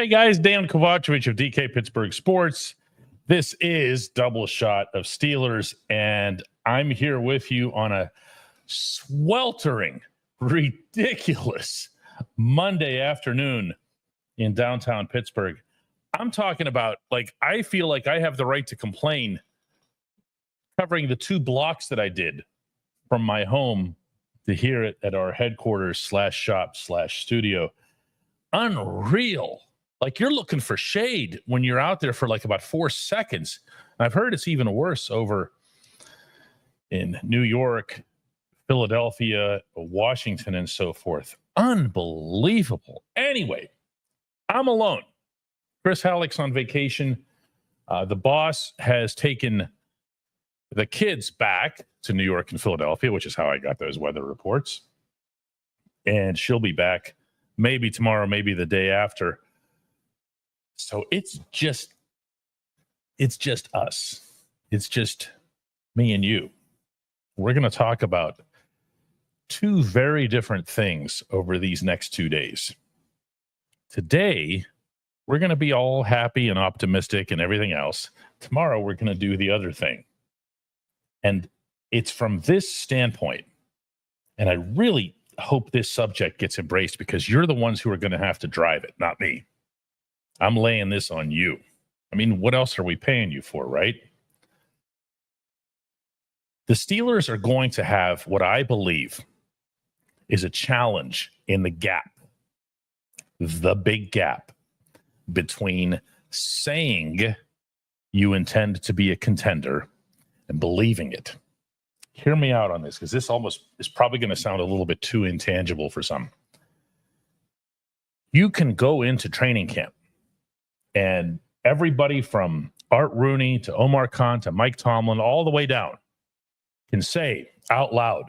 Hey guys, Dejan Kovacevic of DK Pittsburgh Sports. This is Double Shot of Steelers, and I'm here with you on a sweltering, ridiculous Monday afternoon in downtown Pittsburgh. I'm talking about, I feel like I have the right to complain covering the 2 blocks that I did from my home to here at our headquarters /shop/studio. Unreal. Like, you're looking for shade when you're out there for about 4 seconds. And I've heard it's even worse over in New York, Philadelphia, Washington, and so forth. Unbelievable. Anyway, I'm alone. Chris Halleck's on vacation. The boss has taken the kids back to New York and Philadelphia, which is how I got those weather reports. And she'll be back maybe tomorrow, maybe the day after. So it's just us. It's just me and you. We're going to talk about 2 very different things over these next 2 days. Today, we're going to be all happy and optimistic and everything else. Tomorrow, we're going to do the other thing. And it's from this standpoint, and I really hope this subject gets embraced because you're the ones who are going to have to drive it, not me. I'm laying this on you. I mean, what else are we paying you for, right? The Steelers are going to have what I believe is a challenge in the gap, the big gap between saying you intend to be a contender and believing it. Hear me out on this, because this almost is probably going to sound a little bit too intangible for some. You can go into training camp and everybody from Art Rooney to Omar Khan to Mike Tomlin, all the way down, can say out loud,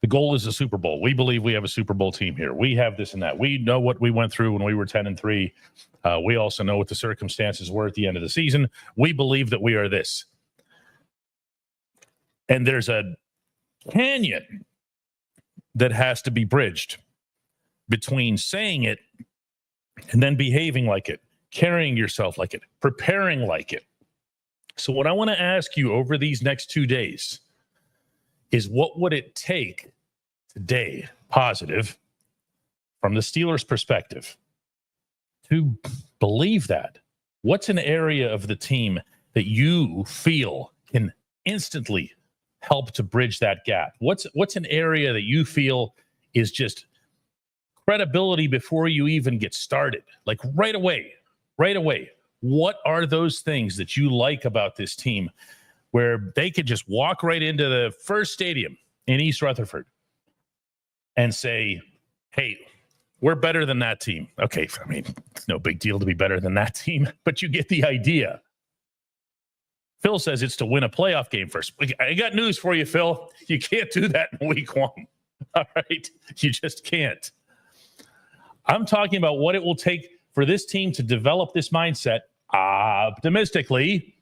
the goal is the Super Bowl. We believe we have a Super Bowl team here. We have this and that. We know what we went through when we were 10-3. We also know what the circumstances were at the end of the season. We believe that we are this. And there's a canyon that has to be bridged between saying it and then behaving like it, carrying yourself like it, preparing like it. So what I want to ask you over these next 2 days is, what would it take today, positive, from the Steelers' perspective, to believe that? What's an area of the team that you feel can instantly help to bridge that gap? What's an area that you feel is just credibility before you even get started? Like right away. What are those things that you like about this team where they could just walk right into the first stadium in East Rutherford and say, hey, we're better than that team? Okay, I mean, it's no big deal to be better than that team, but you get the idea. Phil says it's to win a playoff game first. I got news for you, Phil. You can't do that in week 1. All right? You just can't. I'm talking about what it will take for this team to develop this mindset optimistically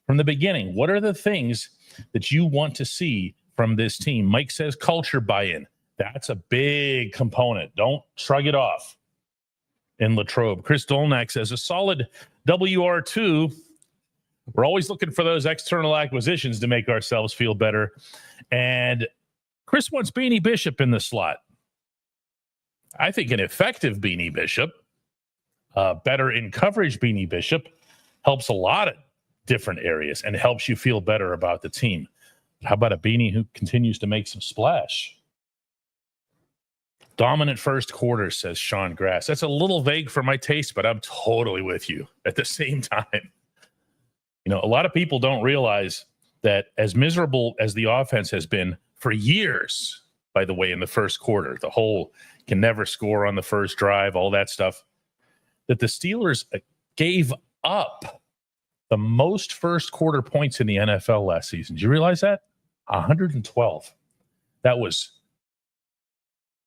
from the beginning. What are the things that you want to see from this team? Mike says culture buy-in. That's a big component. Don't shrug it off in Latrobe. Chris Dolnack says a solid WR2. We're always looking for those external acquisitions to make ourselves feel better. And Chris wants Beanie Bishop in the slot. I think an effective Beanie Bishop, better in coverage Beanie Bishop, helps a lot of different areas and helps you feel better about the team. How about a Beanie who continues to make some splash? Dominant first quarter, says Sean Grass. That's a little vague for my taste, but I'm totally with you at the same time. You know, a lot of people don't realize that as miserable as the offense has been for years, by the way, in the first quarter, the whole can never score on the first drive, all that stuff, that the Steelers gave up the most first quarter points in the NFL last season. Do you realize that? 112. That was,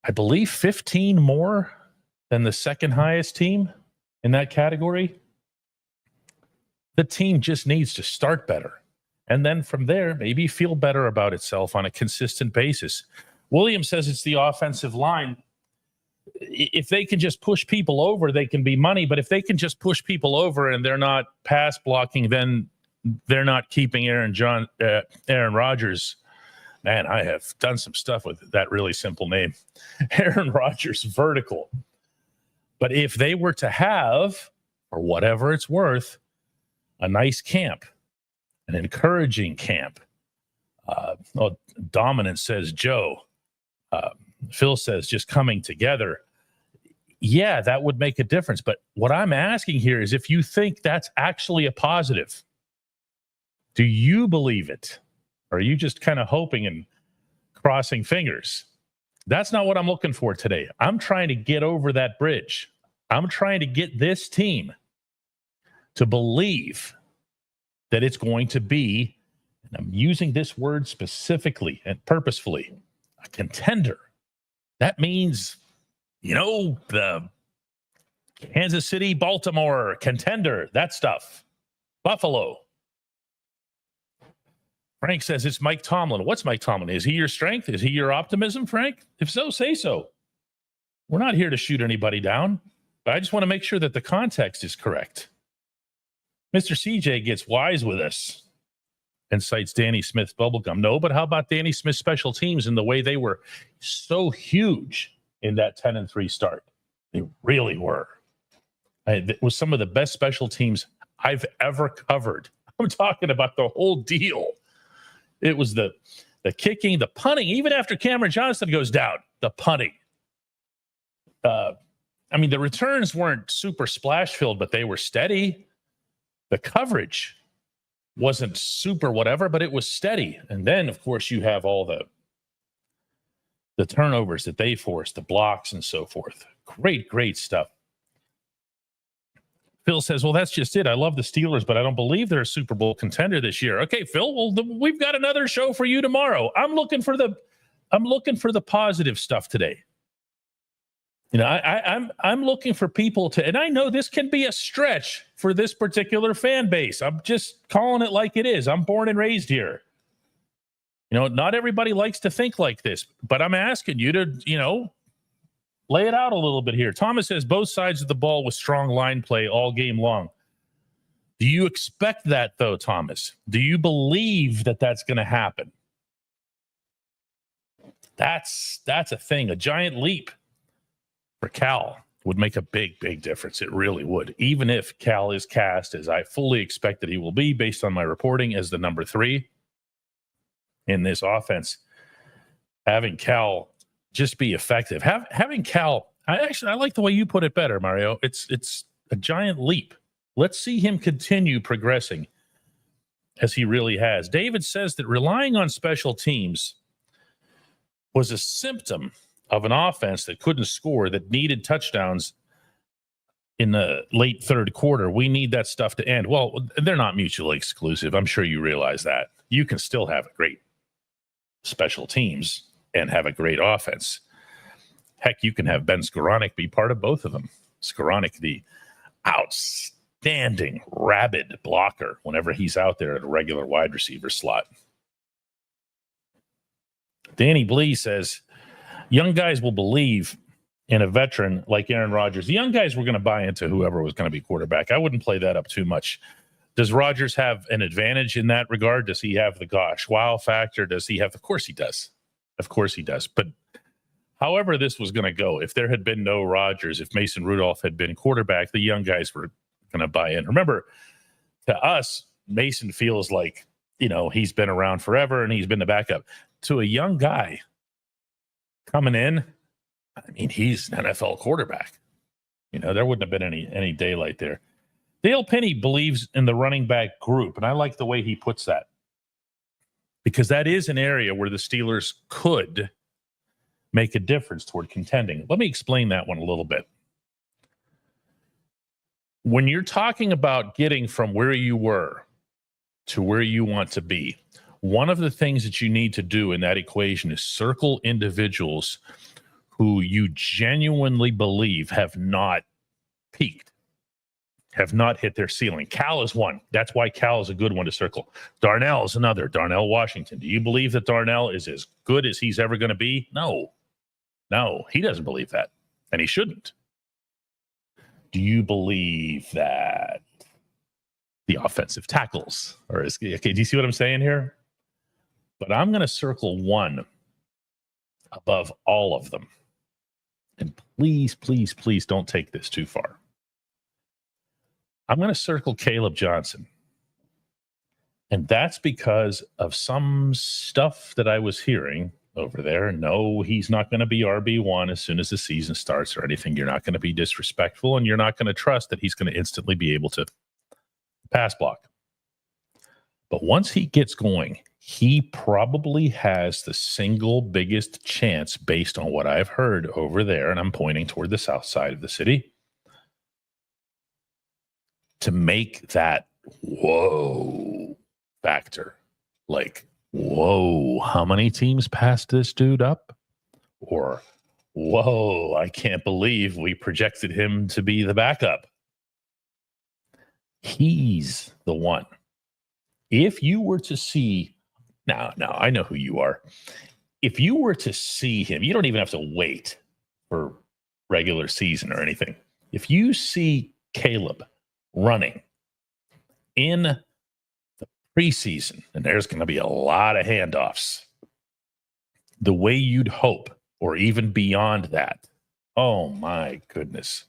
I believe, 15 more than the second highest team in that category. The team just needs to start better. And then from there, maybe feel better about itself on a consistent basis. William says it's the offensive line. if they can just push people over, they can be money. But if they can just push people over and they're not pass blocking, then they're not keeping Aaron Rodgers. Man, I have done some stuff with that really simple name, Aaron Rodgers vertical. But if they were to have, for whatever it's worth, a nice camp, an encouraging camp. Dominant says Joe. Phil says just coming together. Yeah, that would make a difference. But what I'm asking here is if you think that's actually a positive, do you believe it? Or are you just kind of hoping and crossing fingers? That's not what I'm looking for today. I'm trying to get over that bridge. I'm trying to get this team to believe that it's going to be, and I'm using this word specifically and purposefully, a contender. That means, the Kansas City, Baltimore contender, that stuff. Buffalo. Frank says it's Mike Tomlin. What's Mike Tomlin? Is he your strength? Is he your optimism, Frank? If so, say so. We're not here to shoot anybody down, but I just want to make sure that the context is correct. Mr. CJ gets wise with us and cites Danny Smith's bubblegum. No, but how about Danny Smith's special teams and the way they were so huge in that 10-3 start? They really were. It was some of the best special teams I've ever covered. I'm talking about the whole deal. It was the kicking, the punting, even after Cameron Johnston goes down, the punting. The returns weren't super splash filled, but they were steady. The coverage wasn't super whatever, but it was steady. And then, of course, you have all the turnovers that they forced, the blocks and so forth. Great stuff. Phil says, well, that's just it. I love the Steelers, but I don't believe they're a Super Bowl contender this year. Okay, Phil, well, we've got another show for you tomorrow. I'm looking for the positive stuff today. I'm looking for people to, and I know this can be a stretch for this particular fan base. I'm just calling it like it is. I'm born and raised here. Not everybody likes to think like this, but I'm asking you to, lay it out a little bit here. Thomas says both sides of the ball with strong line play all game long. Do you expect that, though, Thomas? Do you believe that that's going to happen? That's a thing. A giant leap for Cal would make a big difference. It really would. Even if Cal is cast, as I fully expect that he will be based on my reporting, as the number 3 in this offense, having Cal just be effective. Having Cal, I like the way you put it better, Mario. It's a giant leap. Let's see him continue progressing as he really has. David says that relying on special teams was a symptom of an offense that couldn't score, that needed touchdowns in the late third quarter. We need that stuff to end. Well, they're not mutually exclusive. I'm sure you realize that. You can still have a great special teams and have a great offense. Heck, you can have Ben Skoranek be part of both of them. Skoranek, the outstanding rabid blocker whenever he's out there at a regular wide receiver slot. Danny Blee says, young guys will believe in a veteran like Aaron Rodgers. The young guys were going to buy into whoever was going to be quarterback. I wouldn't play that up too much. Does Rodgers have an advantage in that regard? Does he have the wow factor? Does he have? Of course he does. Of course he does. But however this was going to go, if there had been no Rodgers, if Mason Rudolph had been quarterback, the young guys were going to buy in. Remember, to us, Mason feels like, he's been around forever and he's been the backup. To a young guy coming in, he's an NFL quarterback. There wouldn't have been any daylight there. Dale Penny believes in the running back group, and I like the way he puts that, because that is an area where the Steelers could make a difference toward contending. Let me explain that one a little bit. When you're talking about getting from where you were to where you want to be, one of the things that you need to do in that equation is circle individuals who you genuinely believe have not peaked, have not hit their ceiling. Cal is one. That's why Cal is a good one to circle. Darnell is another. Darnell Washington. Do you believe that Darnell is as good as he's ever going to be? No, he doesn't believe that. and he shouldn't. Do you believe that the offensive tackles okay, do you see what I'm saying here? But I'm going to circle one above all of them. And please, please, please don't take this too far. I'm going to circle Caleb Johnson. And that's because of some stuff that I was hearing over there. No, he's not going to be RB1 as soon as the season starts or anything. You're not going to be disrespectful, and you're not going to trust that he's going to instantly be able to pass block. But once he gets going, he probably has the single biggest chance, based on what I've heard over there, and I'm pointing toward the south side of the city, to make that whoa factor. Like, whoa, how many teams passed this dude up? Or, whoa, I can't believe we projected him to be the backup. He's the one. If you were to see, now I know who you are. If you were to see him, you don't even have to wait for regular season or anything. If you see Caleb running in the preseason, and there's going to be a lot of handoffs, the way you'd hope, or even beyond that, oh my goodness,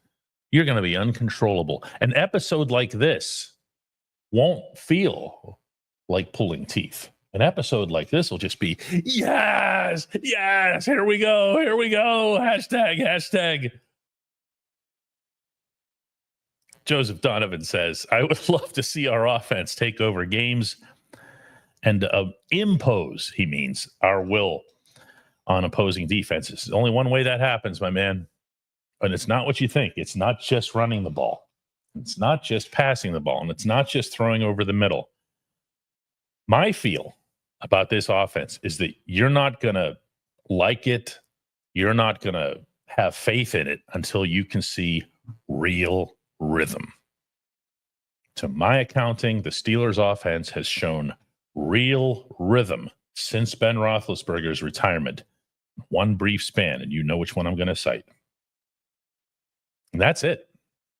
you're going to be uncontrollable. An episode like this won't feel like pulling teeth. An episode like this will just be, yes, here we go, hashtag. Joseph Donovan says, I would love to see our offense take over games and impose, he means, our will on opposing defenses. There's only one way that happens, my man. And it's not what you think. It's not just running the ball. It's not just passing the ball. And it's not just throwing over the middle. My feel about this offense is that you're not going to like it. You're not going to have faith in it until you can see real rhythm. To my accounting, the Steelers offense has shown real rhythm since Ben Roethlisberger's retirement. One brief span, and you know which one I'm going to cite. And that's it.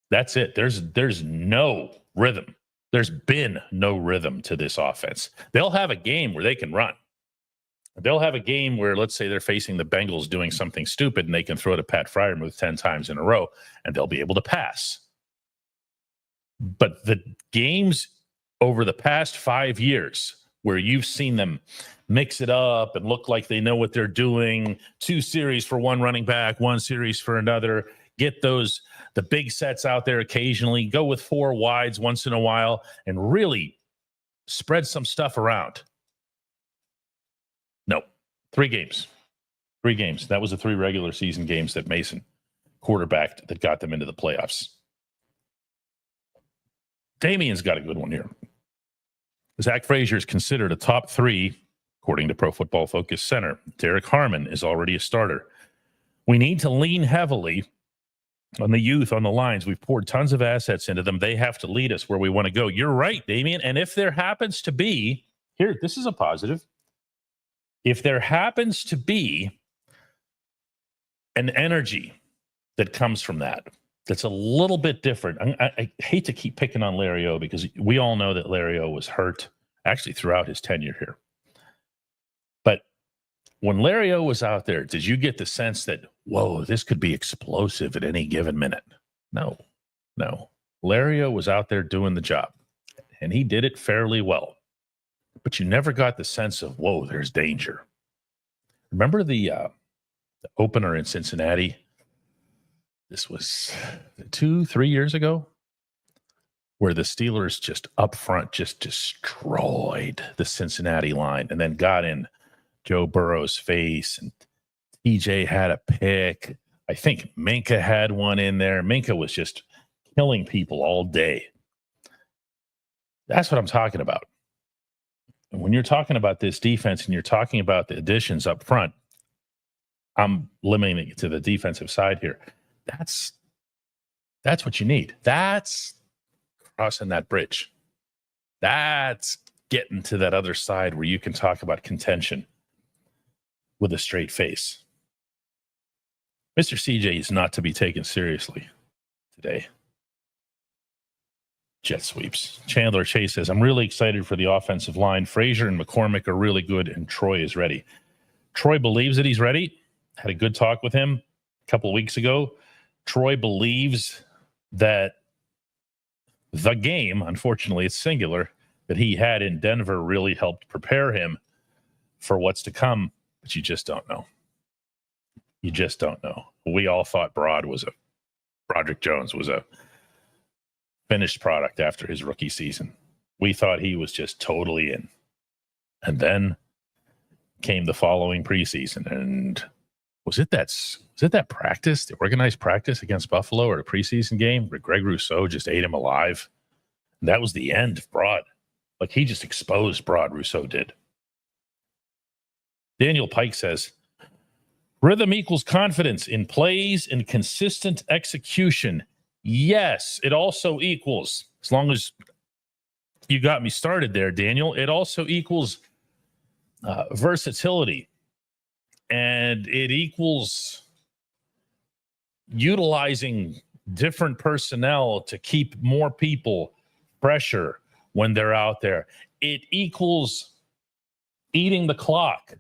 There's no rhythm. There's been no rhythm to this offense. They'll have a game where they can run. They'll have a game where, let's say, they're facing the Bengals doing something stupid, and they can throw to Pat Freiermuth 10 times in a row, and they'll be able to pass. But the games over the past 5 years where you've seen them mix it up and look like they know what they're doing, 2 series for one running back, 1 series for another, get the big sets out there occasionally, go with 4 wides once in a while, and really spread some stuff around. No, 3 games. 3 games. That was the 3 regular season games that Mason quarterbacked that got them into the playoffs. Damian's got a good one here. Zach Frazier is considered a top 3, according to Pro Football Focus center. Derek Harmon is already a starter. We need to lean heavily on the youth on the lines. We've poured tons of assets into them. They have to lead us where we want to go. You're right, Damian. And if there happens to be, here, this is a positive. If there happens to be an energy that comes from that's a little bit different. I hate to keep picking on Larry O, because we all know that Larry O was hurt actually throughout his tenure here. But when Larry O was out there, did you get the sense that, whoa, this could be explosive at any given minute? No. Larry O was out there doing the job, and he did it fairly well. But you never got the sense of, whoa, there's danger. Remember the opener in Cincinnati? This was 2-3 years ago, where the Steelers just up front just destroyed the Cincinnati line and then got in Joe Burrow's face, and TJ had a pick. I think Minka had one in there. Minka was just killing people all day. That's what I'm talking about. And when you're talking about this defense and you're talking about the additions up front, I'm limiting it to the defensive side here. That's what you need. That's crossing that bridge. That's getting to that other side where you can talk about contention with a straight face. Mr. CJ is not to be taken seriously today. Jet sweeps. Chandler Chase says, I'm really excited for the offensive line. Frazier and McCormick are really good, and Troy is ready. Troy believes that he's ready. Had a good talk with him a couple of weeks ago. Troy believes that the game, unfortunately it's singular, that he had in Denver really helped prepare him for what's to come, but you just don't know. You just don't know. We all thought Broderick Jones was a finished product after his rookie season. We thought he was just totally in. And then came the following preseason. And was it that practice, the organized practice against Buffalo, or the preseason game where Greg Rousseau just ate him alive? And that was the end of Broad. Like, he just exposed Broad, Rousseau did. Daniel Pike says, rhythm equals confidence in plays and consistent execution. Yes, it also equals, as long as you got me started there, Daniel, it also equals versatility, and it equals utilizing different personnel to keep more people pressure when they're out there. It equals eating the clock.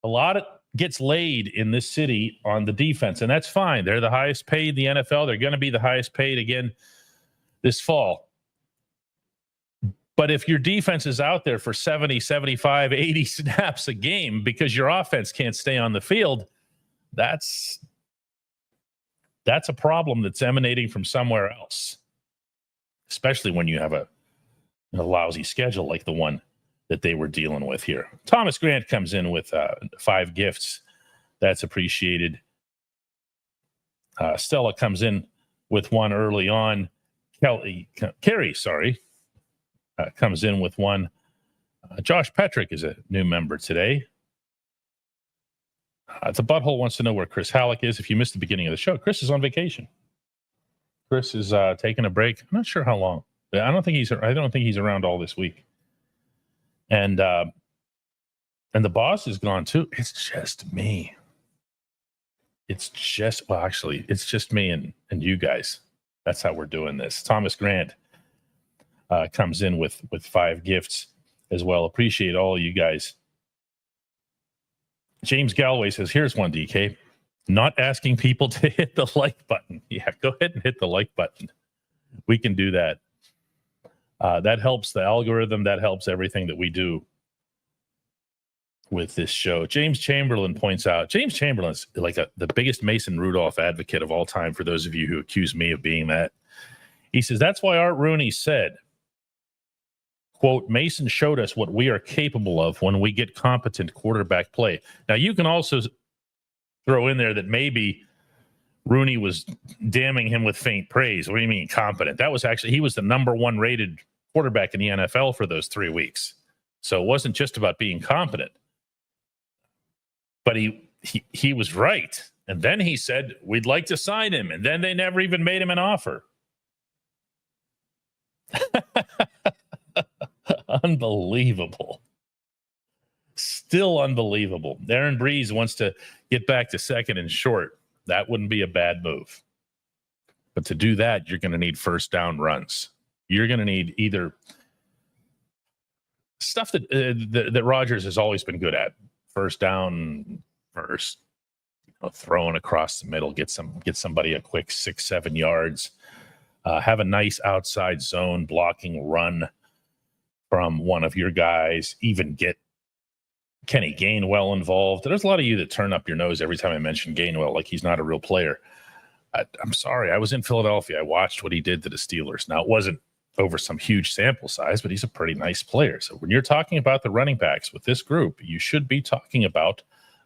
A lot of gets laid in this city on the defense, and that's fine. They're the highest paid in the NFL. They're going to be the highest paid again this fall. But if your defense is out there for 70, 75, 80 snaps a game because your offense can't stay on the field, that's a problem that's emanating from somewhere else, especially when you have a lousy schedule like the one that they were dealing with here. Thomas Grant comes in with 5 gifts. That's appreciated. Stella comes in with one early on. Carrie, comes in with one. Josh Petrick is a new member today. The Butthole wants to know where Chris Halleck is. If you missed the beginning of the show, Chris is on vacation. Chris is taking a break. I'm not sure how long. I don't think he's around all this week. And the boss is gone too. It's just me. It's just me and you guys. That's how we're doing this. Thomas Grant comes in with 5 gifts as well. Appreciate all you guys. James Galloway says, here's one, DK. Not asking people to hit the like button. Yeah, go ahead and hit the like button. We can do that. That helps the algorithm. That helps everything that we do with this show. James Chamberlain points out, James Chamberlain's like the biggest Mason Rudolph advocate of all time, for those of you who accuse me of being that. He says, that's why Art Rooney said, quote, Mason showed us what we are capable of when we get competent quarterback play. Now, you can also throw in there that maybe Rooney was damning him with faint praise. What do you mean competent? He was the number 1 rated quarterback in the NFL for those 3 weeks. So it wasn't just about being competent. But he was right. And then he said, we'd like to sign him. And then they never even made him an offer. Unbelievable. Still unbelievable. Aaron Breeze wants to get back to second and short. That wouldn't be a bad move. But to do that, you're going to need first down runs. You're going to need either stuff that Rodgers has always been good at. First down, throwing across the middle, get somebody a quick 6-7 yards. Have a nice outside zone blocking run from one of your guys. Even get Kenny Gainwell involved. There's a lot of you that turn up your nose every time I mention Gainwell like he's not a real player. I'm sorry. I was in Philadelphia. I watched what he did to the Steelers. Now, it wasn't over some huge sample size, but he's a pretty nice player. So when you're talking about the running backs with this group, you should be talking about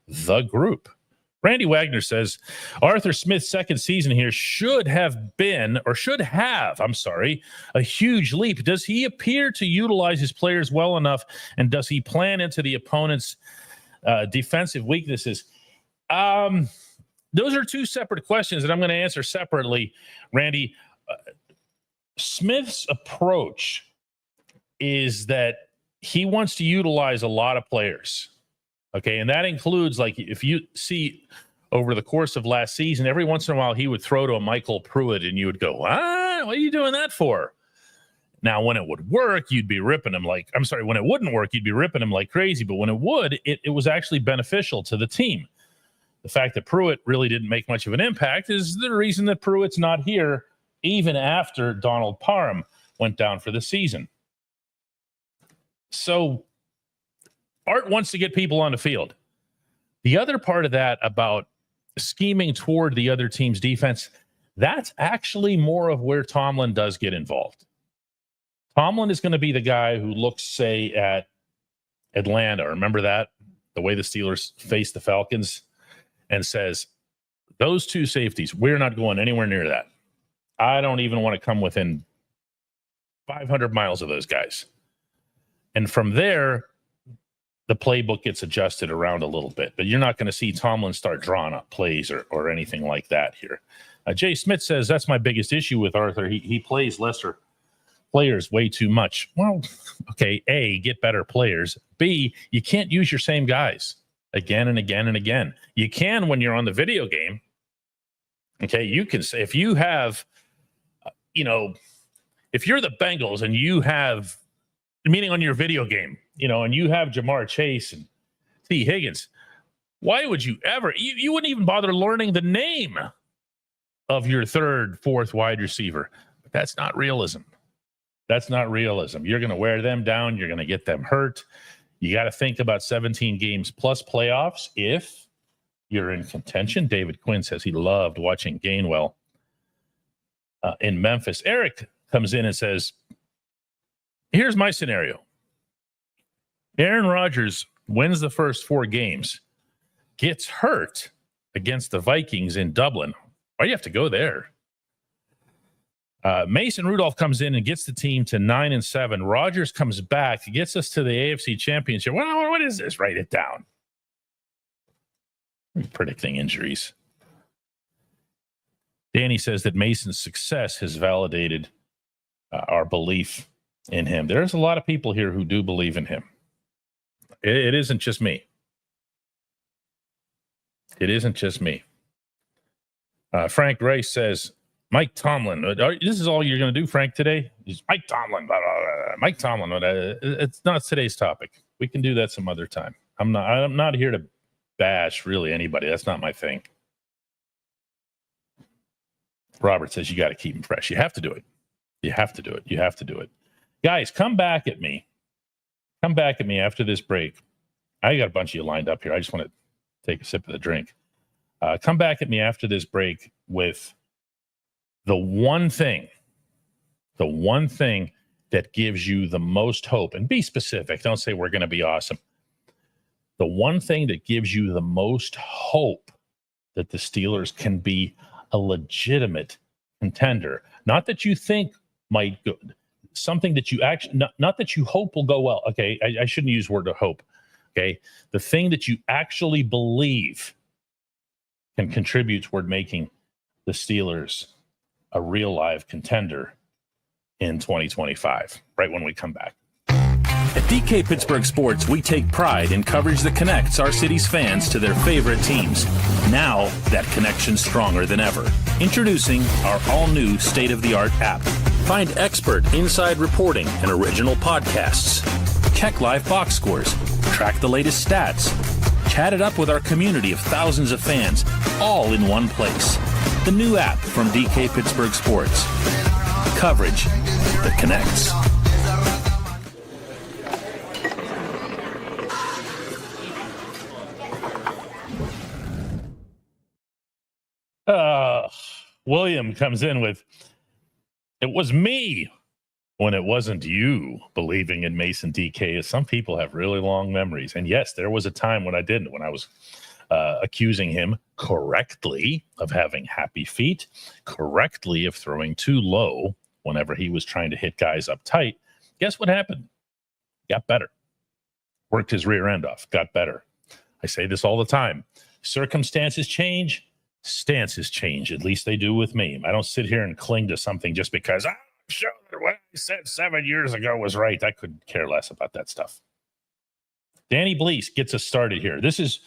the group. Randy Wagner says, Arthur Smith's second season here should have a huge leap. Does he appear to utilize his players well enough, and does he plan into the opponent's defensive weaknesses? Those are 2 separate questions that I'm going to answer separately, Randy. Smith's approach is that he wants to utilize a lot of players. Okay, and that includes, like, if you see over the course of last season, every once in a while he would throw to a Michael Pruitt and you would go, what are you doing that for? Now, when it would work, you'd be ripping him when it wouldn't work, you'd be ripping him like crazy. But when it would, it was actually beneficial to the team. The fact that Pruitt really didn't make much of an impact is the reason that Pruitt's not here, even after Donald Parham went down for the season. So Art wants to get people on the field. The other part of that about scheming toward the other team's defense, that's actually more of where Tomlin does get involved. Tomlin is going to be the guy who looks, say, at Atlanta. Remember that? The way the Steelers faced the Falcons, and says, those two safeties, we're not going anywhere near that. I don't even want to come within 500 miles of those guys. And from there, the playbook gets adjusted around a little bit. But you're not going to see Tomlin start drawing up plays or anything like that here. Jay Smith says, that's my biggest issue with Arthur. He plays lesser players way too much. Well, okay, A, get better players. B, you can't use your same guys again and again and again. You can when you're on the video game. Okay, you can say, if you have, if you're the Bengals and you have, meaning on your video game, and you have Jamar Chase and T. Higgins, why would you ever, you wouldn't even bother learning the name of your third, fourth wide receiver. But that's not realism. That's not realism. You're going to wear them down. You're going to get them hurt. You got to think about 17 games plus playoffs if you're in contention. David Quinn says he loved watching Gainwell in Memphis. Eric comes in and says, here's my scenario. Aaron Rodgers wins the first 4 games, gets hurt against the Vikings in Dublin. Why do you have to go there? Mason Rudolph comes in and gets the team to 9-7. Rodgers comes back, gets us to the AFC Championship. Well, what is this? Write it down. Predicting injuries. Danny says that Mason's success has validated our belief in him. There's a lot of people here who do believe in him. It isn't just me. It isn't just me. Frank Rice says, Mike Tomlin. This is all you're going to do, Frank, today? He's Mike Tomlin. Blah, blah, blah. Mike Tomlin. It's not today's topic. We can do that some other time. I'm not here to bash really anybody. That's not my thing. Robert says you got to keep him fresh. You have to do it. You have to do it. You have to do it. Guys, come back at me. Come back at me after this break. I got a bunch of you lined up here. I just want to take a sip of the drink. Come back at me after this break with the one thing that gives you the most hope. And be specific. Don't say we're going to be awesome. The one thing that gives you the most hope that the Steelers can be a legitimate contender. Not that you think might go, something that you actually, not that you hope will go well. Okay, I shouldn't use the word of hope. Okay, the thing that you actually believe can contribute toward making the Steelers a real live contender in 2025, right when we come back. At DK Pittsburgh Sports, we take pride in coverage that connects our city's fans to their favorite teams. Now, that connection's stronger than ever. Introducing our all-new state-of-the-art app. Find expert inside reporting and original podcasts. Check live box scores. Track the latest stats. Chat it up with our community of thousands of fans, all in one place. The new app from DK Pittsburgh Sports. Coverage that connects. William comes in with, it was me when it wasn't you believing in Mason DK. Some people have really long memories. And yes, there was a time when I didn't, when I was accusing him correctly of having happy feet, correctly of throwing too low whenever he was trying to hit guys up tight. Guess what happened? Got better. Worked his rear end off, got better. I say this all the time. Circumstances change. Stances change. At least they do with me. I don't sit here and cling to something just because I'm sure that what I said 7 years ago was right. I could care less about that stuff. Danny Blease gets us started here. This is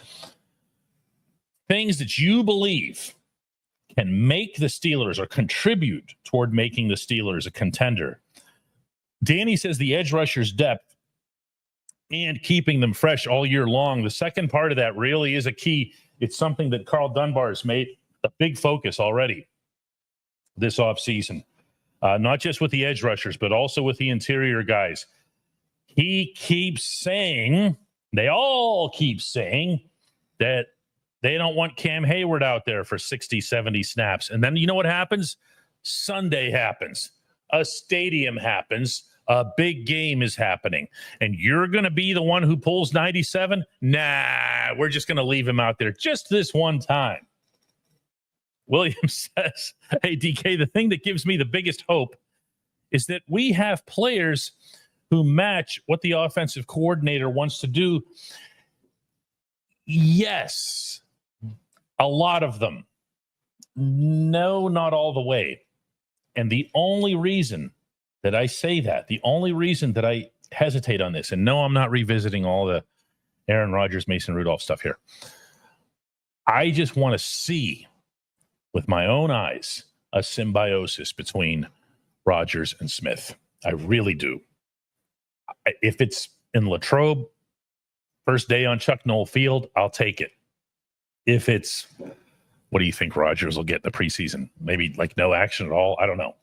things that you believe can make the Steelers or contribute toward making the Steelers a contender. Danny says the edge rushers' depth and keeping them fresh all year long. The second part of that really is a key. It's something that Carl Dunbar has made a big focus already this offseason, not just with the edge rushers, but also with the interior guys. He keeps saying, they all keep saying that they don't want Cam Hayward out there for 60, 70 snaps. And then you know what happens? Sunday happens. A stadium happens. A big game is happening. And you're going to be the one who pulls 97? Nah, we're just going to leave him out there just this one time. Williams says, hey, DK, the thing that gives me the biggest hope is that we have players who match what the offensive coordinator wants to do. Yes, a lot of them. No, not all the way. And the only reason that I say that, the only reason that I hesitate on this, and no, I'm not revisiting all the Aaron Rodgers, Mason Rudolph stuff here. I just want to see with my own eyes a symbiosis between Rodgers and Smith. I really do. If it's in Latrobe, first day on Chuck Noll Field, I'll take it. If it's, what do you think Rodgers will get in the preseason? Maybe like no action at all? I don't know.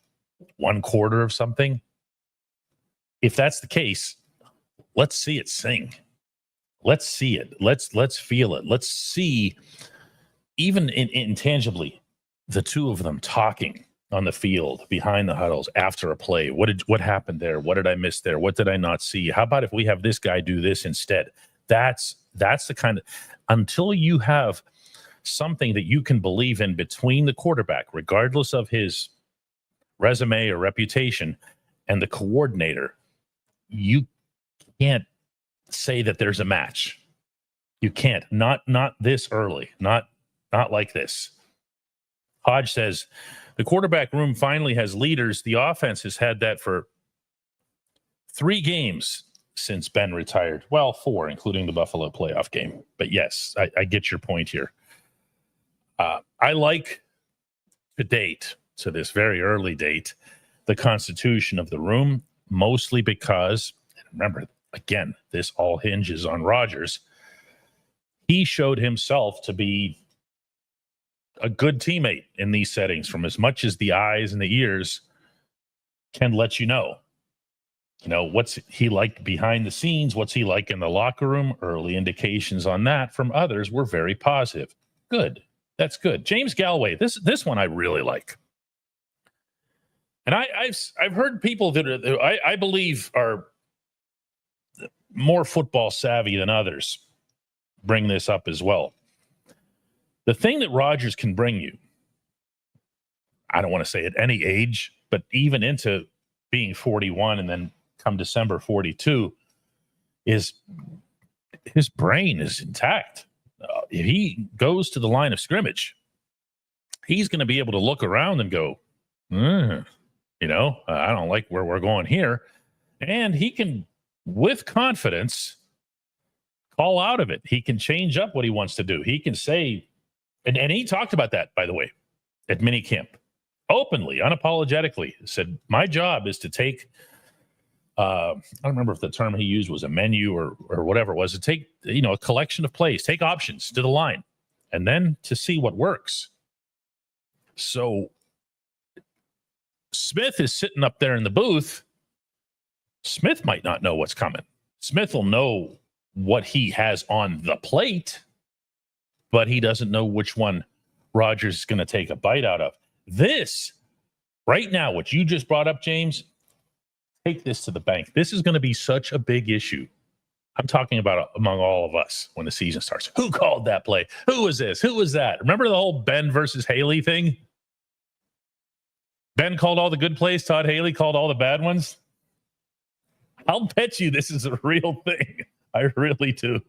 1/4 of something? If that's the case, let's see it sing. Let's see it. Let's feel it. Let's see, even intangibly, the two of them talking on the field, behind the huddles, after a play. What happened there? What did I miss there? What did I not see? How about if we have this guy do this instead? That's the kind of, until you have something that you can believe in between the quarterback, regardless of his resume or reputation, and the coordinator, you can't say that there's a match. You can't. Not this early. Not like this. Hodge says, the quarterback room finally has leaders. The offense has had that for 3 games since Ben retired. Well, 4, including the Buffalo playoff game. But yes, I get your point here. I like, to date, to this very early date, the constitution of the room, mostly because, remember, again, this all hinges on Rodgers. He showed himself to be a good teammate in these settings, from as much as the eyes and the ears can let you know. You know, what's he like behind the scenes? What's he like in the locker room? Early indications on that from others were very positive. Good. That's good. James Galway, this one I really like. And I've heard people that I believe are more football savvy than others bring this up as well. The thing that Rodgers can bring you, I don't want to say at any age, but even into being 41 and then come December 42, is his brain is intact. If he goes to the line of scrimmage, he's going to be able to look around and go, I don't like where we're going here. And he can, with confidence, call out of it. He can change up what he wants to do. He can say, and he talked about that, by the way, at minicamp, openly, unapologetically, said, my job is to take, I don't remember if the term he used was a menu or whatever it was, to take, a collection of plays, take options to the line, and then to see what works. So Smith is sitting up there in the booth. Smith might not know what's coming. Smith will know what he has on the plate, but he doesn't know which one Rodgers is going to take a bite out of. This, right now, what you just brought up, James, take this to the bank. This is going to be such a big issue. I'm talking about among all of us when the season starts. Who called that play? Who was this? Who was that? Remember the whole Ben versus Haley thing? Ben called all the good plays. Todd Haley called all the bad ones. I'll bet you this is a real thing. I really do.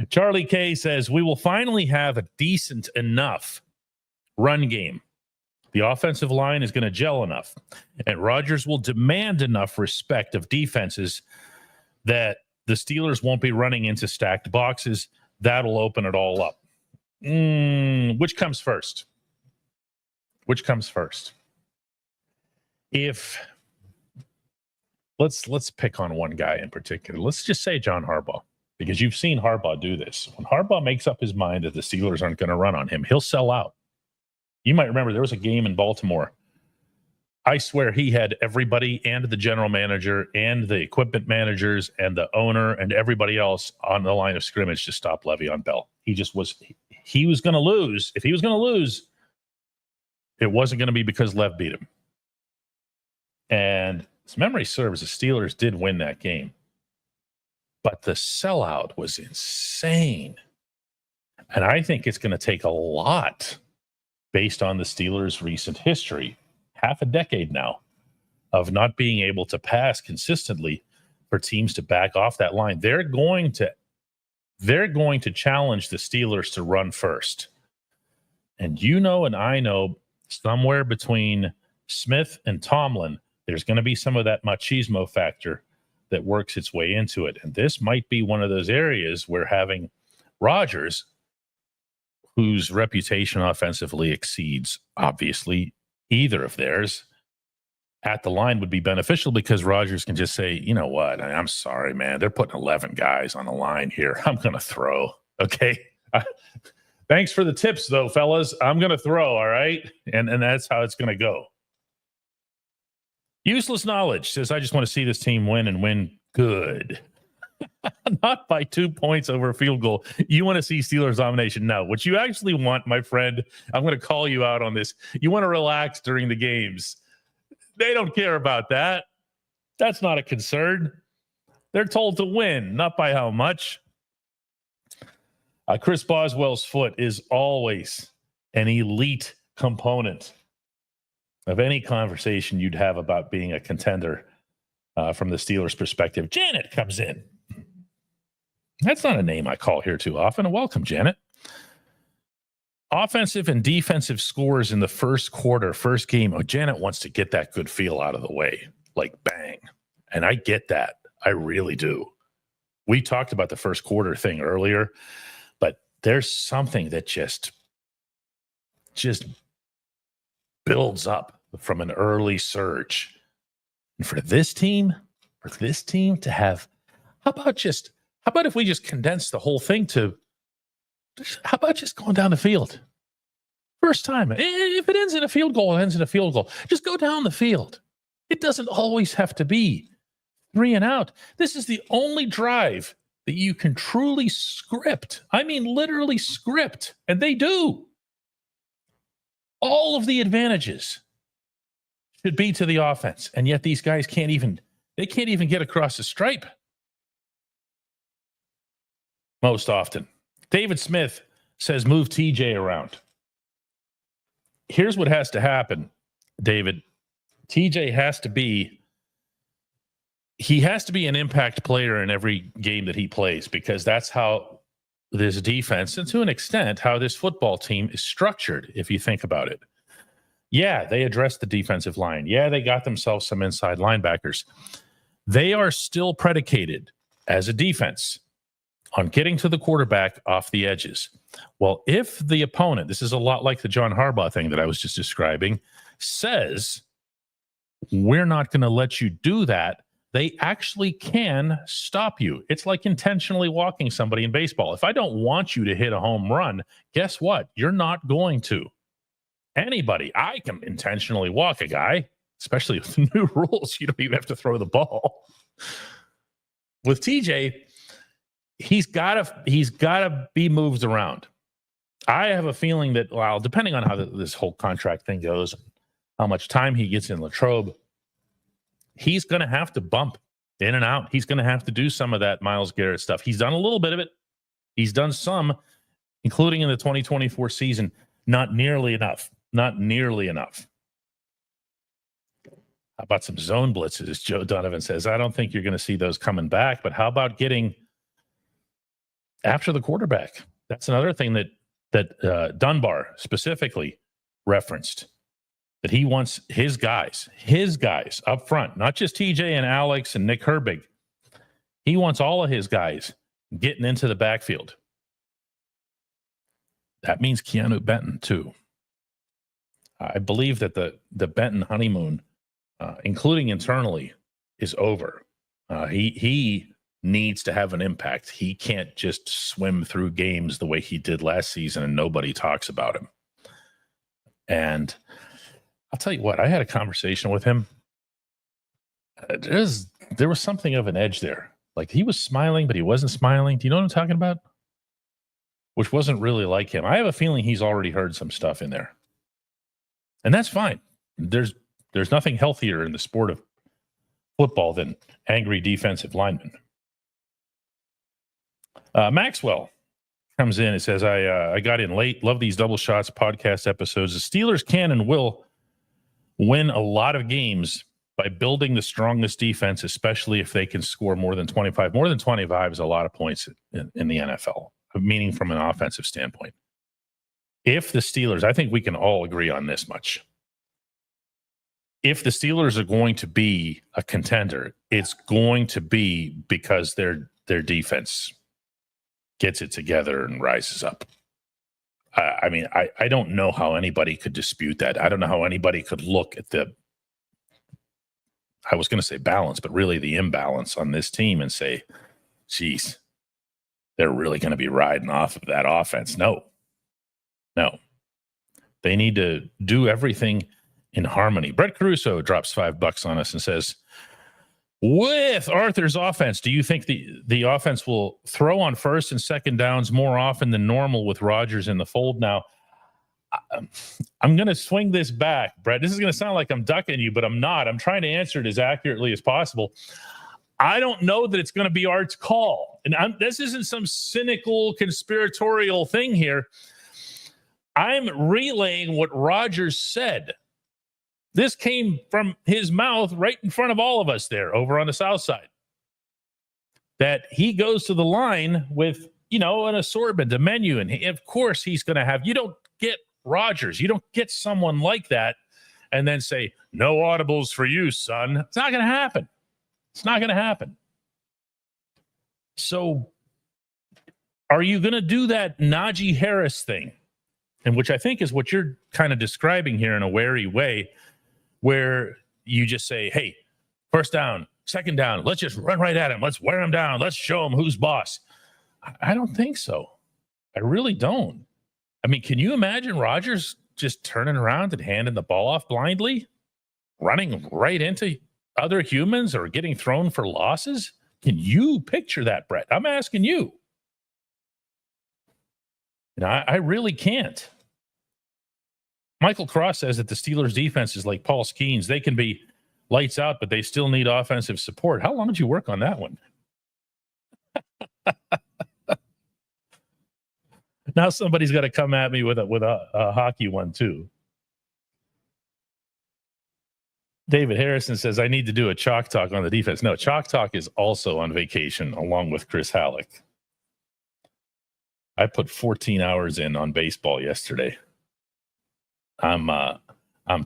Charlie K says, we will finally have a decent enough run game. The offensive line is going to gel enough, and Rodgers will demand enough respect of defenses that the Steelers won't be running into stacked boxes. That'll open it all up. Which comes first? Which comes first? If let's pick on one guy in particular. Let's just say John Harbaugh, because you've seen Harbaugh do this. When Harbaugh makes up his mind that the Steelers aren't going to run on him, he'll sell out. You might remember there was a game in Baltimore. I swear he had everybody and the general manager and the equipment managers and the owner and everybody else on the line of scrimmage to stop Le'Veon Bell. He was going to lose. If he was going to lose, it wasn't going to be because Lev beat him. And as memory serves, the Steelers did win that game. But the sellout was insane. And I think it's going to take a lot based on the Steelers' recent history, half a decade now, of not being able to pass consistently for teams to back off that line. They're going to challenge the Steelers to run first. And you know, and I know, somewhere between Smith and Tomlin, there's going to be some of that machismo factor that works its way into it. And this might be one of those areas where having Rodgers, whose reputation offensively exceeds, obviously, either of theirs, at the line would be beneficial, because Rodgers can just say, you know what, I'm sorry, man. They're putting 11 guys on the line here. I'm going to throw. Okay. Thanks for the tips, though, fellas. I'm going to throw. All right. And that's how it's going to go. Useless Knowledge says, I just want to see this team win and win good. Not by 2 points over a field goal. You want to see Steelers domination. No, what you actually want, my friend, I'm going to call you out on this. You want to relax during the games. They don't care about that. That's not a concern. They're told to win, not by how much. Chris Boswell's foot is always an elite component of any conversation you'd have about being a contender from the Steelers' perspective. Janet comes in. That's not a name I call here too often. Welcome, Janet. Offensive and defensive scores in the first quarter, first game. Oh, Janet wants to get that good feel out of the way, like bang. And I get that. I really do. We talked about the first quarter thing earlier, but there's something that just builds up from an early surge. And for this team to have, how about if we just condense the whole thing to, how about just going down the field? First time. If it ends in a field goal, it ends in a field goal. Just go down the field. It doesn't always have to be 3 and out. This is the only drive that you can truly script. I mean, literally script. And they do. All of the advantages should be to the offense. And yet these guys can't even get across the stripe most often. David Smith says, move TJ around. Here's what has to happen, David. TJ has to be an impact player in every game that he plays, because that's how this defense, and to an extent, how this football team is structured, if you think about it. Yeah, they addressed the defensive line. Yeah, they got themselves some inside linebackers. They are still predicated as a defense on getting to the quarterback off the edges. Well, if the opponent, this is a lot like the John Harbaugh thing that I was just describing, says, we're not going to let you do that, they actually can stop you. It's like intentionally walking somebody in baseball. If I don't want you to hit a home run, guess what? You're not going to. Anybody, I can intentionally walk a guy, especially with the new rules. You don't even have to throw the ball. With TJ, he's got to be moved around. I have a feeling that, well, depending on how this whole contract thing goes, how much time he gets in Latrobe, he's going to have to bump in and out. He's going to have to do some of that Myles Garrett stuff. He's done a little bit of it. He's done some, including in the 2024 season. Not nearly enough. Not nearly enough. How about some zone blitzes? Joe Donovan says, I don't think you're going to see those coming back, but how about getting after the quarterback? That's another thing that Dunbar specifically referenced, that he wants his guys up front, not just TJ and Alex and Nick Herbig. He wants all of his guys getting into the backfield. that means Keanu Benton too. I believe that the Benton honeymoon, including internally, is over. He needs to have an impact. He can't just swim through games the way he did last season and nobody talks about him. And I'll tell you what, I had a conversation with him. There was something of an edge there. Like he was smiling, but he wasn't smiling. Do you know what I'm talking about? Which wasn't really like him. I have a feeling he's already heard some stuff in there. And that's fine. There's nothing healthier in the sport of football than angry defensive linemen. Maxwell comes in and says, I got in late. Love these double shots podcast episodes. The Steelers can and will win a lot of games by building the strongest defense, especially if they can score more than 25. More than 25 is a lot of points in the NFL, meaning from an offensive standpoint. If the Steelers, I think we can all agree on this much. If the Steelers are going to be a contender, it's going to be because their defense gets it together and rises up. I don't know how anybody could dispute that. I don't know how anybody could look at I was going to say balance, but really the imbalance on this team and say, geez, they're really going to be riding off of that offense. No. They need to do everything in harmony. Brett Caruso drops $5 on us and says, with Arthur's offense, do you think the offense will throw on first and second downs more often than normal with Rodgers in the fold? Now, I'm going to swing this back, Brett. This is going to sound like I'm ducking you, but I'm not. I'm trying to answer it as accurately as possible. I don't know that it's going to be Art's call. And this isn't some cynical conspiratorial thing here. I'm relaying what Rodgers said. This came from his mouth right in front of all of us there over on the south side. That he goes to the line with, an assortment, a menu, and of course he's going to have, you don't get Rodgers. You don't get someone like that and then say, no audibles for you, son. It's not going to happen. It's not going to happen. So are you going to do that Najee Harris thing? And which I think is what you're kind of describing here in a wary way, where you just say, hey, first down, second down, let's just run right at him. Let's wear him down. Let's show him who's boss. I don't think so. I really don't. I mean, can you imagine Rodgers just turning around and handing the ball off blindly, running right into other humans or getting thrown for losses? Can you picture that, Brett? I'm asking you. I really can't. Michael Cross says that the Steelers' defense is like Paul Skeens. They can be lights out, but they still need offensive support. How long did you work on that one? Now somebody's got to come at me with a hockey one too. David Harrison says, I need to do a Chalk Talk on the defense. No, Chalk Talk is also on vacation along with Chris Halleck. I put 14 hours in on baseball yesterday. I'm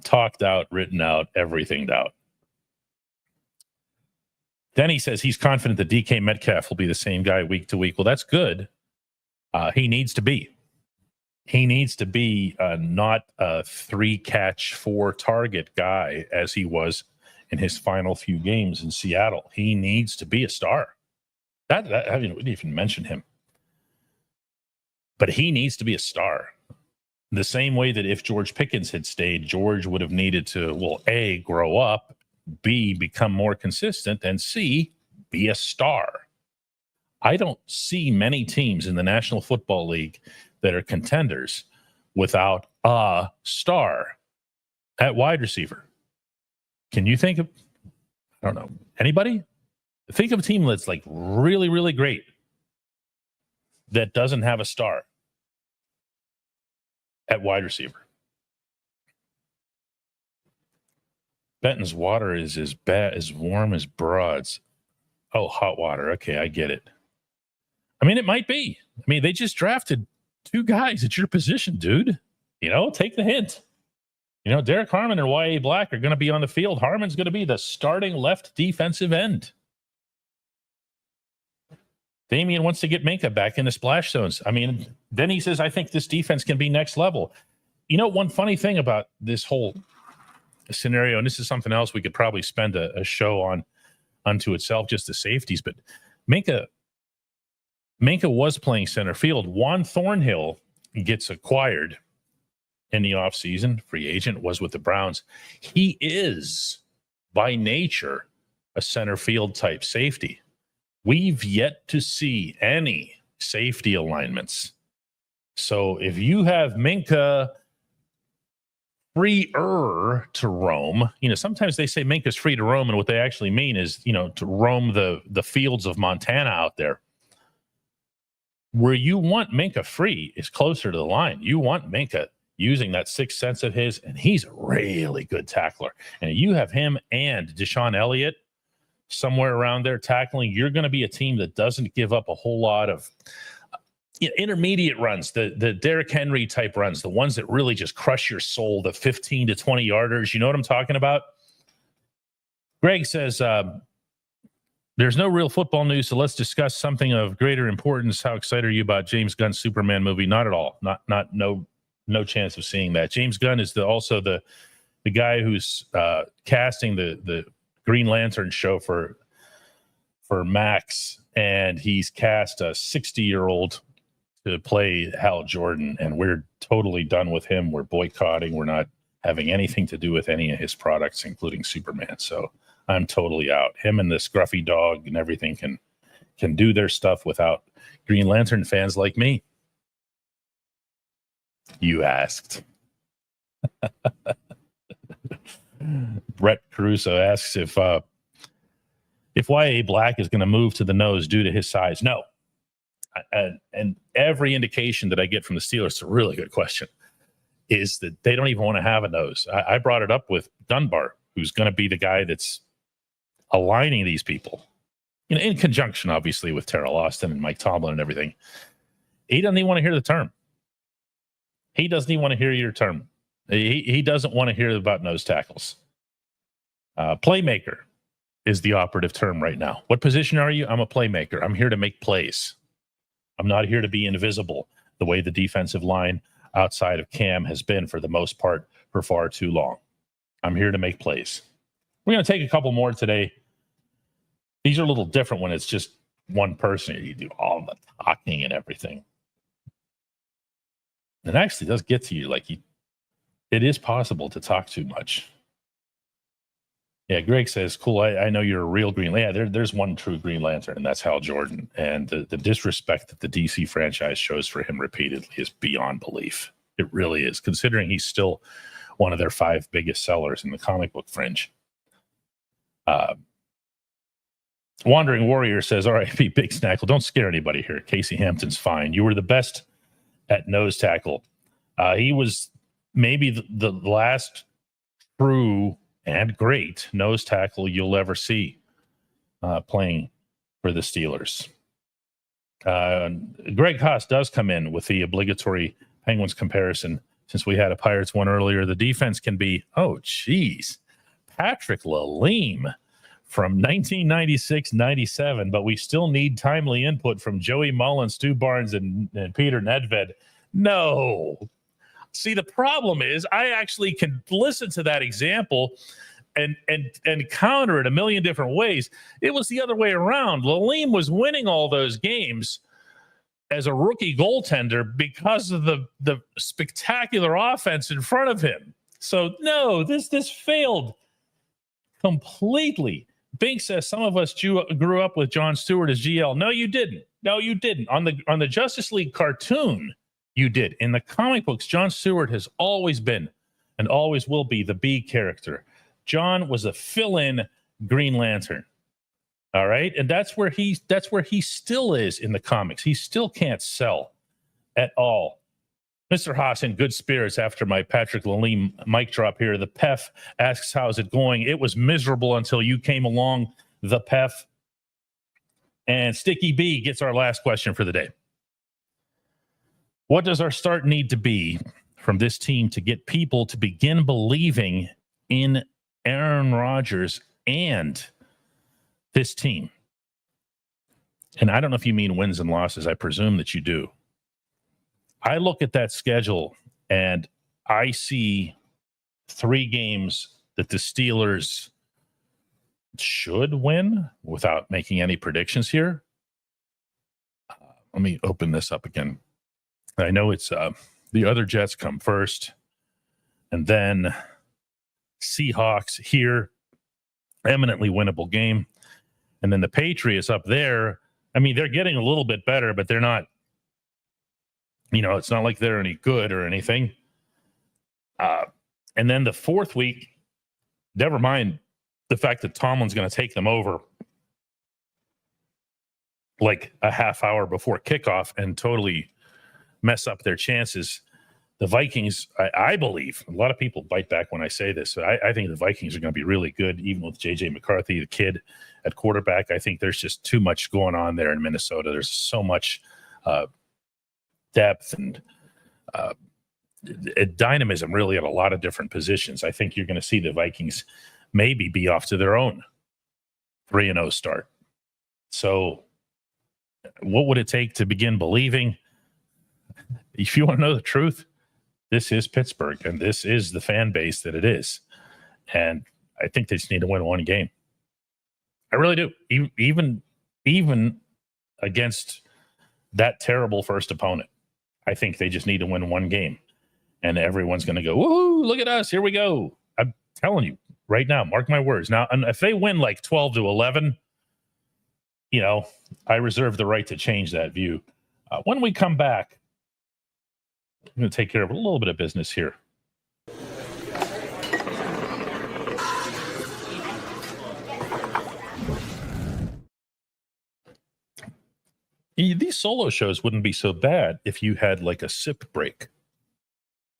talked out, written out, everythinged out. Denny says he's confident that DK Metcalf will be the same guy week to week. Well, that's good. He needs to be. He needs to be not a 3-catch, 4-target guy as he was in his final few games in Seattle. He needs to be a star. We didn't even mention him. But he needs to be a star. The same way that if George Pickens had stayed, George would have needed to, well, A, grow up, B, become more consistent, and C, be a star. I don't see many teams in the National Football League that are contenders without a star at wide receiver. Can you think of, I don't know, anybody? Think of a team that's like really, really great that doesn't have a star at wide receiver. Benton's water is as warm as Broad's. Oh, hot water. Okay, I get it. I mean, it might be. I mean, they just drafted 2 guys at your position, dude. Take the hint. Derek Harmon and Y.A. Black are going to be on the field. Harmon's going to be the starting left defensive end. Damian wants to get Minka back in the splash zones. I mean, then he says, I think this defense can be next level. You know, one funny thing about this whole scenario, and this is something else we could probably spend a show on unto itself, just the safeties, but Minka was playing center field. Juan Thornhill gets acquired in the offseason. Free agent, was with the Browns. He is, by nature, a center field type safety. We've yet to see any safety alignments. So if you have Minka freer to roam, you know, sometimes they say Minka's free to roam, and what they actually mean is, you know, to roam the fields of Montana out there. Where you want Minka free is closer to the line. You want Minka using that sixth sense of his, and he's a really good tackler. And you have him and Deshaun Elliott somewhere around there tackling, you're going to be a team that doesn't give up a whole lot of intermediate runs, the Derrick Henry type runs, the ones that really just crush your soul, the 15 to 20 yarders. You know what I'm talking about? Greg says, there's no real football news, so let's discuss something of greater importance. How excited are you about James Gunn's Superman movie? Not at all. No chance of seeing that. James Gunn is also the guy who's casting the Green Lantern show for Max, and he's cast a 60-year-old to play Hal Jordan, and we're totally done with him. We're boycotting. We're not having anything to do with any of his products, including Superman. So I'm totally out. Him and the scruffy dog and everything can do their stuff without Green Lantern fans like me. You asked. Brett Caruso asks if Y.A. Black is going to move to the nose due to his size. No. And every indication that I get from the Steelers, it's a really good question, is that they don't even want to have a nose. I brought it up with Dunbar, who's going to be the guy that's aligning these people, you know, in conjunction, obviously, with Terrell Austin and Mike Tomlin and everything. He doesn't even want to hear the term. He doesn't even want to hear your term. He doesn't want to hear about nose tackles. Playmaker is the operative term right now. What position are you? I'm a playmaker. I'm here to make plays. I'm not here to be invisible the way the defensive line outside of Cam has been for the most part for far too long. I'm here to make plays. We're going to take a couple more today. These are a little different when it's just one person. You do all the talking and everything. It actually does get to you. It is possible to talk too much. Yeah, Greg says, cool, I know you're a real Green Lantern. Yeah, there's one true Green Lantern, and that's Hal Jordan. And the disrespect that the DC franchise shows for him repeatedly is beyond belief. It really is, considering he's still one of their 5 biggest sellers in the comic book fringe. Wandering Warrior says, R.I.P. Big Snackle. Don't scare anybody here. Casey Hampton's fine. You were the best at nose tackle. He was maybe the last true and great nose tackle you'll ever see playing for the Steelers. Greg Haas does come in with the obligatory Penguins comparison. Since we had a Pirates one earlier, the defense can be, Patrick Lalime from 1996-97, but we still need timely input from Joey Mullen, Stu Barnes, and Peter Nedved. No. See, the problem is I actually can listen to that example and counter it a million different ways. It was the other way around. Lalime was winning all those games as a rookie goaltender because of the spectacular offense in front of him. So, no, this failed completely. Bink says some of us grew up with Jon Stewart as GL. No, you didn't. No, you didn't. On the Justice League cartoon, you did. In the comic books, Jon Stewart has always been and always will be the B character. John was a fill-in Green Lantern. All right? And that's where he still is in the comics. He still can't sell at all. Mr. Haas in good spirits after my Patrick Lalime mic drop here. The PEF asks, how's it going? It was miserable until you came along, the PEF. And Sticky B gets our last question for the day. What does our start need to be from this team to get people to begin believing in Aaron Rodgers and this team? and I don't know if you mean wins and losses. I presume that you do. I look at that schedule and I see 3 games that the Steelers should win without making any predictions here. Let me open this up again. I know it's the other Jets come first, and then Seahawks here, eminently winnable game. And then the Patriots up there. I mean, they're getting a little bit better, but they're not, it's not like they're any good or anything. And then the 4th week, never mind the fact that Tomlin's going to take them over like a half hour before kickoff and totally mess up their chances. The Vikings, I believe, a lot of people bite back when I say this. I think the Vikings are going to be really good, even with J.J. McCarthy, the kid at quarterback. I think there's just too much going on there in Minnesota. There's so much depth and dynamism, really, at a lot of different positions. I think you're going to see the Vikings maybe be off to their own 3-0 start. So what would it take to begin believing? If you want to know the truth, this is Pittsburgh, and this is the fan base that it is. And I think they just need to win one game. I really do. Even against that terrible first opponent, I think they just need to win one game. And everyone's going to go, woohoo, look at us, here we go. I'm telling you right now, mark my words. Now, and if they win like 12-11, I reserve the right to change that view. When we come back, I'm going to take care of a little bit of business here. These solo shows wouldn't be so bad if you had like a sip break.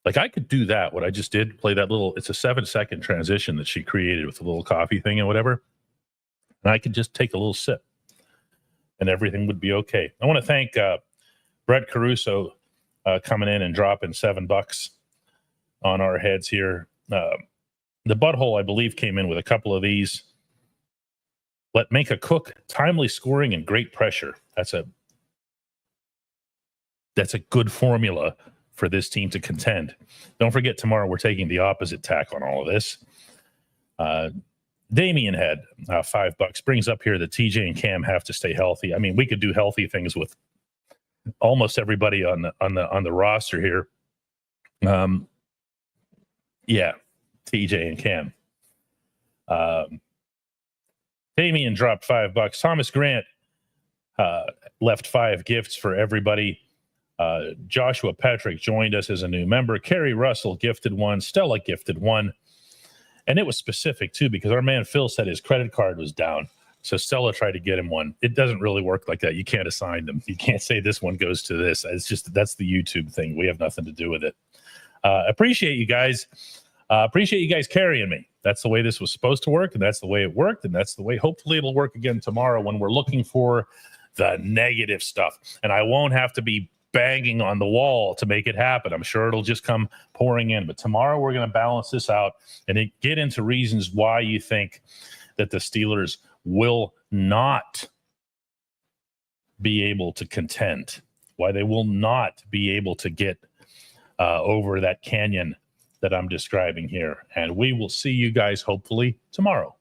Like I could do that, what I just did, play that it's a 7-second transition that she created with a little coffee thing and whatever. And I could just take a little sip and everything would be okay. I want to thank Brett Caruso coming in and dropping $7 on our heads here. The Butthole, I believe, came in with a couple of these. Make a cook, timely scoring and great pressure. That's a good formula for this team to contend. Don't forget, tomorrow we're taking the opposite tack on all of this. Damien had $5, brings up here that TJ and Cam have to stay healthy. I mean, we could do healthy things with almost everybody on the roster here. Yeah, TJ and Cam. Damien dropped $5. Thomas Grant left 5 gifts for everybody. Joshua Patrick joined us as a new member. Kerry Russell gifted 1. Stella gifted 1. And it was specific, too, because our man Phil said his credit card was down. So Stella tried to get him one. It doesn't really work like that. You can't assign them. You can't say this one goes to this. It's just that's the YouTube thing. We have nothing to do with it. Appreciate you guys. Appreciate you guys carrying me. That's the way this was supposed to work, and that's the way it worked, and that's the way hopefully it'll work again tomorrow when we're looking for the negative stuff. And I won't have to be banging on the wall to make it happen. I'm sure it'll just come pouring in. But tomorrow we're going to balance this out and get into reasons why you think that the Steelers will not be able to contend, why they will not be able to get over that canyon that I'm describing here. And we will see you guys hopefully tomorrow.